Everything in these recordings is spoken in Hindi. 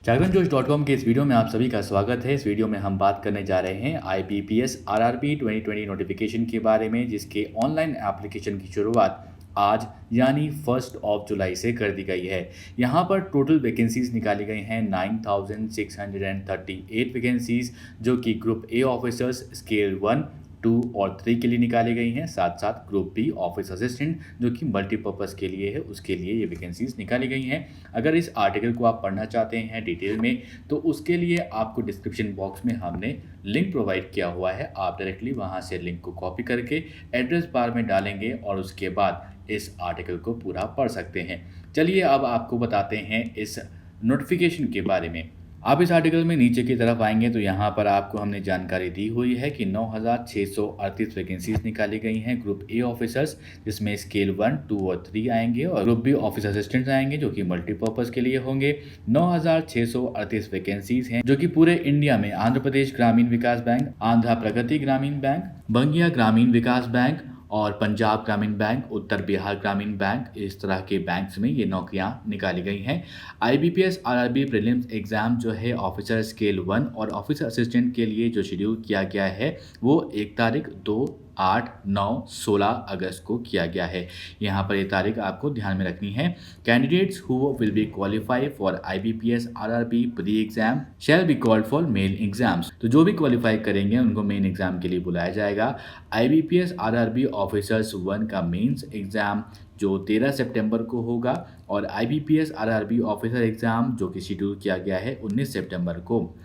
जागरणजोश.com के इस वीडियो में आप सभी का स्वागत है। इस वीडियो में हम बात करने जा रहे हैं IBPS RRB 2020 नोटिफिकेशन के बारे में, जिसके ऑनलाइन एप्लीकेशन की शुरुआत आज यानी 1 जुलाई से कर दी गई है। यहाँ पर टोटल वैकेंसीज निकाली गई हैं 9638 वैकेंसीज, जो कि ग्रुप ए ऑफिसर्स स्केल 1, 2 और 3 के लिए निकाली गई हैं। साथ साथ ग्रुप बी ऑफिस असिस्टेंट, जो कि मल्टीपर्पज़ के लिए है, उसके लिए ये वैकेंसीज निकाली गई हैं। अगर इस आर्टिकल को आप पढ़ना चाहते हैं डिटेल में, तो उसके लिए आपको डिस्क्रिप्शन बॉक्स में हमने लिंक प्रोवाइड किया हुआ है। आप डायरेक्टली वहाँ से लिंक को कॉपी करके एड्रेस बार में डालेंगे और उसके बाद इस आर्टिकल को पूरा पढ़ सकते हैं। चलिए अब आपको बताते हैं इस नोटिफिकेशन के बारे में। आप इस आर्टिकल में नीचे की तरफ आएंगे तो यहाँ पर आपको हमने जानकारी दी हुई है कि 9638 वैकेंसीज निकाली गई हैं ग्रुप ए ऑफिसर्स, जिसमें स्केल 1, 2 और 3 आएंगे, और ग्रुप बी ऑफिस असिस्टेंट्स आएंगे, जो कि मल्टीपर्पज़ के लिए होंगे। 9638 वैकेंसीज हैं, जो कि पूरे इंडिया में आंध्र प्रदेश ग्रामीण विकास बैंक, आंध्र प्रगति ग्रामीण बैंक, बंगिया ग्रामीण विकास बैंक और पंजाब ग्रामीण बैंक, उत्तर बिहार ग्रामीण बैंक, इस तरह के बैंक्स में ये नौकरियां निकाली गई हैं। IBPS RRB प्रीलिम्स एग्ज़ाम जो है ऑफिसर स्केल 1 और ऑफिसर असिस्टेंट के लिए जो शेड्यूल किया गया है वो 1 तारीख, 2, 8, 9, 16 अगस्त को किया गया है। यहाँ पर ये तारीख आपको ध्यान में रखनी है। Candidates who will be qualify for IBPS RRB pre exam shall be called for main exams. तो जो भी क्वालिफाई करेंगे उनको मेन एग्जाम के लिए बुलाया जाएगा। IBPS RRB ऑफिसर्स 1 का मेंस एग्जाम जो 13 सितंबर को होगा, और IBPS RRB ऑफिसर एग्ज़ाम जो कि शेड्यूल किया गया है 19 सितंबर को।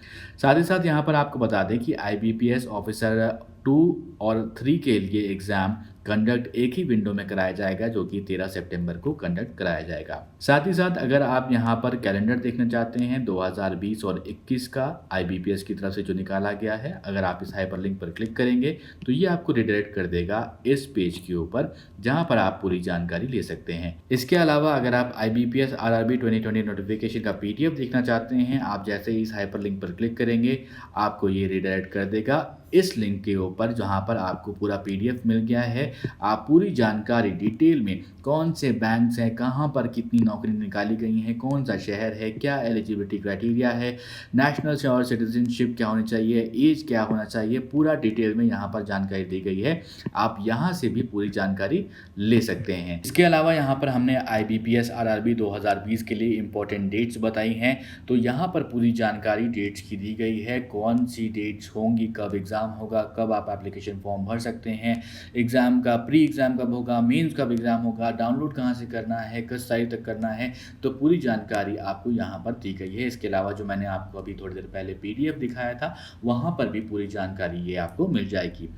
साथ ही साथ यहाँ पर आपको बता दें कि IBPS ऑफिसर 2 और 3 के लिए एग्ज़ाम कंडक्ट एक ही विंडो में कराया जाएगा, जो कि 13 सितंबर को कंडक्ट कराया जाएगा। साथ ही साथ अगर आप यहाँ पर कैलेंडर देखना चाहते हैं 2020 और 21 का IBPS की तरफ से जो निकाला गया है, अगर आप इस हाइपरलिंक पर क्लिक करेंगे तो ये आपको रिडायरेक्ट कर देगा इस पेज के ऊपर, जहाँ पर आप पूरी जानकारी ले सकते हैं। इसके अलावा अगर आप IBPS RRB 2020 नोटिफिकेशन का PDF देखना चाहते हैं, आप जैसे ही इस हाइपरलिंक पर क्लिक करेंगे आपको ये रिडायरेक्ट कर देगा इस लिंक के ऊपर, जहां पर आपको पूरा PDF मिल गया है। आप पूरी जानकारी डिटेल में कौन से बैंक्स हैं, कहां पर कितनी नौकरी निकाली गई हैं, कौन सा शहर है, क्या एलिजिबिलिटी क्राइटेरिया है, नेशनल और सिटीजनशिप क्या होनी चाहिए, एज क्या होना चाहिए, पूरा डिटेल में यहाँ पर जानकारी दी गई है। आप यहाँ से भी पूरी जानकारी ले सकते हैं। इसके अलावा यहाँ पर हमने IBPS RRB 2020 के लिए इंपॉर्टेंट डेट्स बताई हैं। तो यहाँ पर पूरी जानकारी डेट्स की दी गई है, कौन सी डेट्स होंगी, कब एग्जाम होगा, कब आप एप्लीकेशन फॉर्म भर सकते हैं, एग्जाम का प्री एग्जाम कब होगा, मेंस कब एग्जाम होगा, डाउनलोड कहां से करना है, किस तारीख तक करना है। तो पूरी जानकारी आपको यहां पर दी गई है। इसके अलावा जो मैंने आपको अभी थोड़ी देर पहले PDF दिखाया था, वहां पर भी पूरी जानकारी ये आपको मिल जाएगी।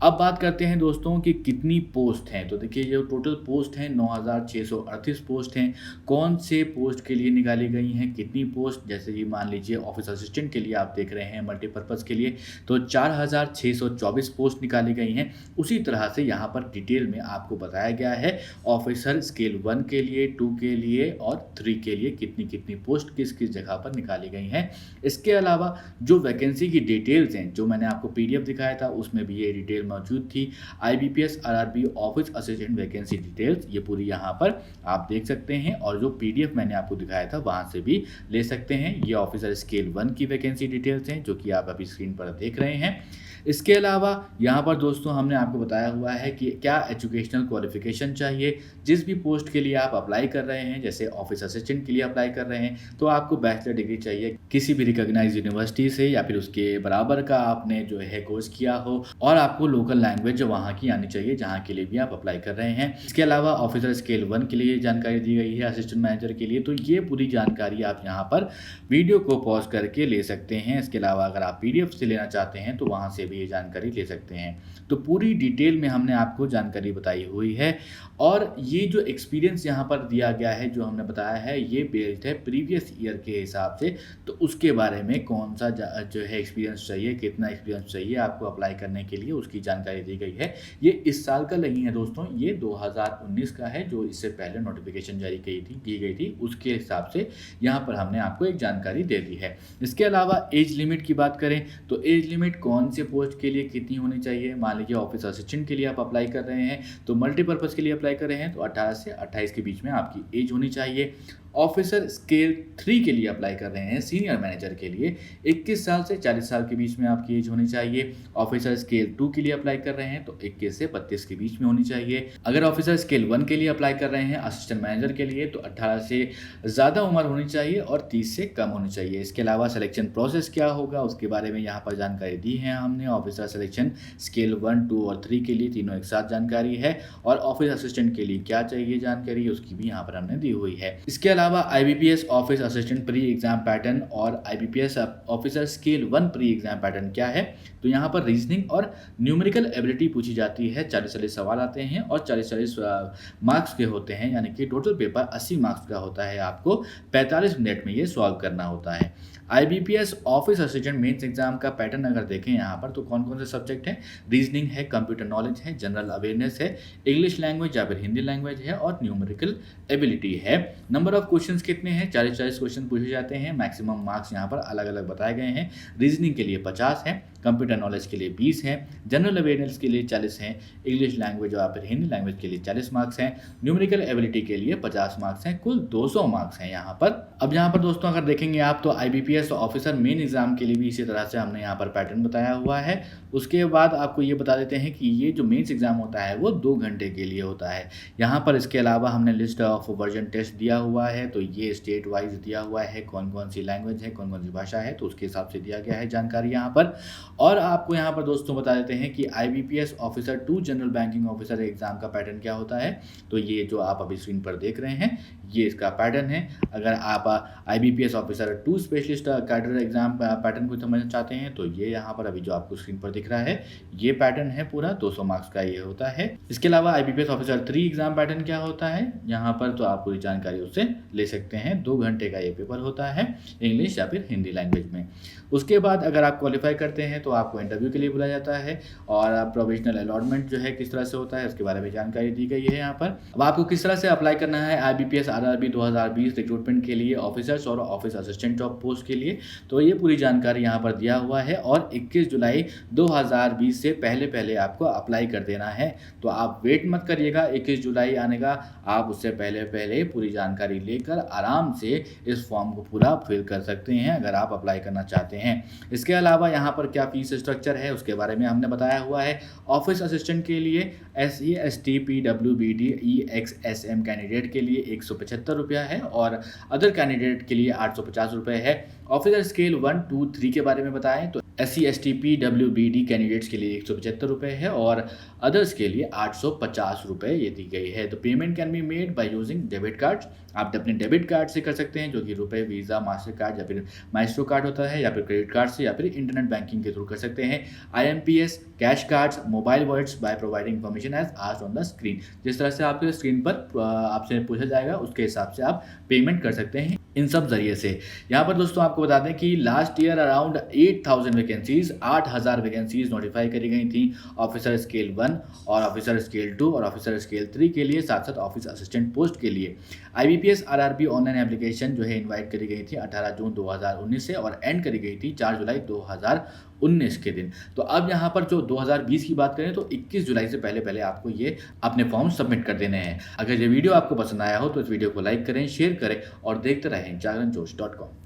अब बात करते हैं दोस्तों कि कितनी पोस्ट हैं। तो देखिए जो टोटल पोस्ट हैं 9638 पोस्ट हैं। कौन से पोस्ट के लिए निकाली गई हैं, कितनी पोस्ट, जैसे कि मान लीजिए ऑफिस असिस्टेंट के लिए आप देख रहे हैं मल्टीपर्पज़ के लिए, तो 4624 पोस्ट निकाली गई हैं। उसी तरह से यहाँ पर डिटेल में आपको बताया गया है ऑफिसर स्केल 1 के लिए, 2 के लिए और 3 के लिए कितनी कितनी पोस्ट किस किस जगह पर निकाली गई हैं। इसके अलावा जो वैकेंसी की डिटेल्स हैं, जो मैंने आपको PDF दिखाया था उसमें भी ये डिटेल मौजूद थी। IBPS RRB office assistant vacancy details ये पूरी यहाँ पर आप देख सकते हैं, और जो PDF मैंने आपको दिखाया था वहाँ से भी ले सकते हैं। ये ऑफिसर स्केल 1 की वैकेंसी डिटेल्स हैं, जो कि आप अभी स्क्रीन पर देख रहे हैं। इसके अलावा यहाँ पर दोस्तों हमने आपको बताया हुआ है कि क्या एजुकेशनल क्वालिफिकेशन चाहिए। जिस भी पोस्ट के लिए आप अप्लाई कर रहे हैं, जैसे ऑफिस असिस्टेंट के लिए अप्लाई कर रहे हैं, तो आपको बैचलर डिग्री चाहिए किसी भी रिकॉग्नाइज्ड यूनिवर्सिटी से, या फिर उसके बराबर का आपने जो है कोर्स किया हो, और आपको लोकल लैंग्वेज वहाँ की आनी चाहिए जहाँ के लिए भी आप अप्लाई कर रहे हैं। इसके अलावा ऑफिसर स्केल 1 के लिए जानकारी दी गई है, असिस्टेंट मैनेजर के लिए। तो ये पूरी जानकारी आप यहाँ पर वीडियो को पॉज करके ले सकते हैं। इसके अलावा अगर आप PDF से लेना चाहते हैं तो वहाँ से भी ये जानकारी ले सकते हैं। तो पूरी डिटेल में हमने आपको जानकारी बताई हुई है, और ये जो एक्सपीरियंस यहाँ पर दिया गया है, जो हमने बताया है, ये बेस्ड है प्रीवियस ईयर के हिसाब से। तो उसके बारे में कौन सा जो है एक्सपीरियंस चाहिए, कितना एक्सपीरियंस चाहिए आपको अप्लाई करने के लिए, उसकी जानकारी दी गई है। ये इस साल का नहीं है दोस्तों, ये 2019 का है, जो इससे पहले नोटिफिकेशन जारी की गई थी, उसके हिसाब से यहाँ पर हमने आपको एक जानकारी दे दी है। इसके अलावा एज लिमिट की बात करें तो एज लिमिट कौन से पोस्ट के लिए कितनी होनी चाहिए। मान लीजिए ऑफिस असिस्टेंट के लिए आप अप्लाई कर रहे हैं, तो मल्टीपर्पज़ के लिए अप्लाई कर रहे हैं, तो 18 से 28 के बीच में आपकी एज होनी चाहिए। ऑफिसर स्केल 3 के लिए अप्लाई कर रहे हैं सीनियर मैनेजर के लिए 21 साल से 40 साल के बीच में आपकी एज होनी चाहिए। ऑफिसर स्केल 2 के लिए अप्लाई कर रहे हैं तो 21 से 32 के बीच में होनी चाहिए। अगर ऑफिसर स्केल 1 के लिए अप्लाई कर रहे हैं असिस्टेंट मैनेजर के लिए तो 18 से ज़्यादा उम्र होनी चाहिए और 30 से कम होनी चाहिए। इसके अलावा सिलेक्शन प्रोसेस क्या होगा उसके बारे में यहाँ पर जानकारी दी है हमने। ऑफिसर सिलेक्शन स्केल 1, 2 और 3 के लिए तीनों एक साथ जानकारी है और ऑफिस असिस्टेंट के लिए क्या चाहिए जानकारी उसकी भी यहाँ पर हमने दी हुई है। इसके अलावा IBPS office assistant pre exam pattern और IBPS officer scale 1 pre exam pattern क्या है, तो यहाँ पर रीजनिंग और न्यूमेरिकल एबिलिटी पूछी जाती है। 40-40 सवाल आते हैं और 40-40 मार्क्स के होते हैं, यानी कि टोटल पेपर 80 मार्क्स का होता है। आपको 45 मिनट में ये सॉल्व करना होता है। IBPS office assistant mains exam का पैटर्न अगर देखें यहाँ पर तो कौन कौन से सब्जेक्ट हैं, रीजनिंग है, कंप्यूटर नॉलेज है, जनरल अवेयरनेस है, इंग्लिश लैंग्वेज या फिर हिंदी लैंग्वेज है और न्यूमेरिकल एबिलिटी है। नंबर ऑफ क्वेश्चंस कितने हैं, 40-40 क्वेश्चन पूछे जाते हैं। मैक्सिमम मार्क्स यहाँ पर अलग अलग बताए गए हैं। रीजनिंग के लिए 50 है, कंप्यूटर नॉलेज के लिए 20 है, जनरल अवेयरनेस के लिए 40 हैं, इंग्लिश लैंग्वेज और फिर हिंदी लैंग्वेज के लिए 40 मार्क्स हैं, न्यूमेरिकल एबिलिटी के लिए 50 मार्क्स हैं, कुल 200 मार्क्स हैं यहाँ पर। अब यहाँ पर दोस्तों अगर देखेंगे आप तो IBPS ऑफिसर मेन एग्जाम के लिए भी इसी तरह से हमने यहाँ पर पैटर्न बताया हुआ है। उसके बाद आपको ये बता देते हैं कि ये जो मेंस एग्जाम होता है वो 2 घंटे के लिए होता है। यहाँ पर इसके अलावा हमने लिस्ट ऑफ वर्जन टेस्ट दिया हुआ है, तो ये स्टेट वाइज दिया हुआ है, कौन कौन सी लैंग्वेज है, कौन कौन सी भाषा है, तो उसके हिसाब से दिया गया है जानकारी यहाँ पर। और आपको यहाँ पर दोस्तों बता देते हैं कि IBPS officer 2 general banking officer exam का पैटर्न क्या होता है, तो ये जो आप अभी स्क्रीन पर देख रहे हैं ये इसका पैटर्न है। अगर आप IBPS officer 2 specialist cadre exam pattern को समझना चाहते हैं तो ये यहाँ पर अभी जो आपको स्क्रीन पर दिख रहा है ये पैटर्न है, पूरा 200 मार्क्स का ये होता है। इसके अलावा IBPS ऑफिसर 3 एग्जाम पैटर्न क्या होता है यहाँ पर तो आप पूरी जानकारी उससे ले सकते हैं। 2 घंटे का ये पेपर होता है इंग्लिश या फिर हिंदी लैंग्वेज में। उसके बाद अगर आप क्वालिफाई करते हैं तो आपको इंटरव्यू के लिए बुलाया जाता है और प्रोविजनल अलॉटमेंट जो है किस तरह से होता है उसके बारे में जानकारी दी गई है यहाँ पर। अब आपको किस तरह से अप्लाई करना है IBPS RRB 2020 रिक्रूटमेंट के लिए ऑफिसर्स और ऑफिस असिस्टेंट जॉब पोस्ट के लिए, तो ये पूरी जानकारी यहाँ पर दिया हुआ है और 21 जुलाई 2020 से पहले पहले आपको अप्लाई कर देना है। तो आप वेट मत करिएगा 21 जुलाई आने का, आप उससे पहले पहले पूरी जानकारी लेकर आराम से इस फॉर्म को पूरा फिल कर सकते हैं अगर आप अप्लाई करना चाहते हैं। इसके अलावा यहाँ पर क्या फीस स्ट्रक्चर है उसके बारे में हमने बताया हुआ है। ऑफिस असिस्टेंट के लिए SE ST PWBD EXSM candidate के लिए 175 रुपया है और अदर कैंडिडेट के लिए 850 रुपये है। ऑफिसर स्केल 1, 2, 3 के बारे में बताएं तो SC ST PWBD कैंडिडेट्स के लिए 175 रुपये है और अदर्स के लिए 850 रुपये ये दी गई है। तो payment can be made by using debit cards, आप अपने डेबिट कार्ड से कर सकते हैं जो कि रुपये, वीज़ा, मास्टर कार्ड या फिर माइस्ट्रो कार्ड होता है, या फिर क्रेडिट कार्ड से या फिर इंटरनेट बैंकिंग के थ्रू कर सकते हैं। IMPS cash cards, mobile wallets by providing information as asked on the screen. जिस तरह से आपके स्क्रीन पर आपसे पूछा जाएगा उसके हिसाब से आप पेमेंट कर सकते हैं इन सब जरिए से। यहाँ पर दोस्तों आपको बता दें कि last year around 8000 vacancies 8000 vacancies notify करी गई थी ऑफिसर स्केल 1 और ऑफिसर स्केल 2 और ऑफिसर स्केल 3 के लिए, साथ साथ ऑफिस असिस्टेंट पोस्ट के लिए। IBPS RRB ऑनलाइन एप्लीकेशन जो है इनवाइट करी गई थी 18 जून 2019 से और एंड करी गई थी 4 जुलाई 2019 के दिन। तो अब यहाँ पर जो 2020 की बात करें तो 21 जुलाई से पहले पहले आपको ये अपने फॉर्म सबमिट कर देने हैं। अगर ये वीडियो आपको पसंद आया हो तो इस वीडियो को लाइक करें, शेयर करें और देखते रहें जागरणजोश.com।